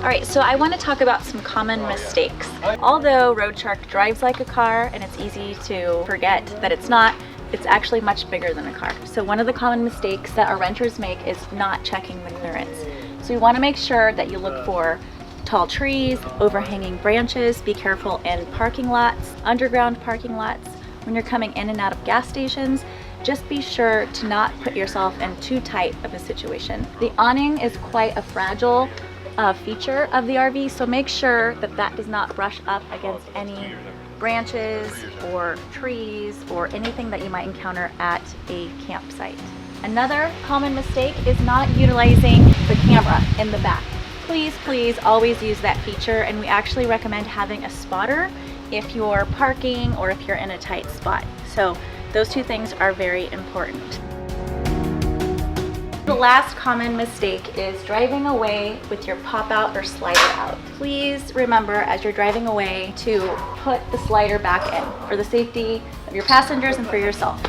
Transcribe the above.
All right, so I want to talk about some common mistakes. Although RoadShark drives like a car and it's easy to forget that it's not, it's actually much bigger than a car. So one of the common mistakes that our renters make is not checking the clearance. So you want to make sure that you look for tall trees, overhanging branches. Be careful in parking lots, underground parking lots. When you're coming in and out of gas stations, just be sure to not put yourself in too tight of a situation. The awning is quite a fragile feature of the RV, so make sure that that does not brush up against any branches or trees or anything that you might encounter at a campsite. Another common mistake is not utilizing the camera in the back. Please always use that feature, and we actually recommend having a spotter if you're parking or if you're in a tight spot. So those two things are very important. The last common mistake is driving away with your pop out or slider out. Please remember as you're driving away to put the slider back in for the safety of your passengers and for yourself.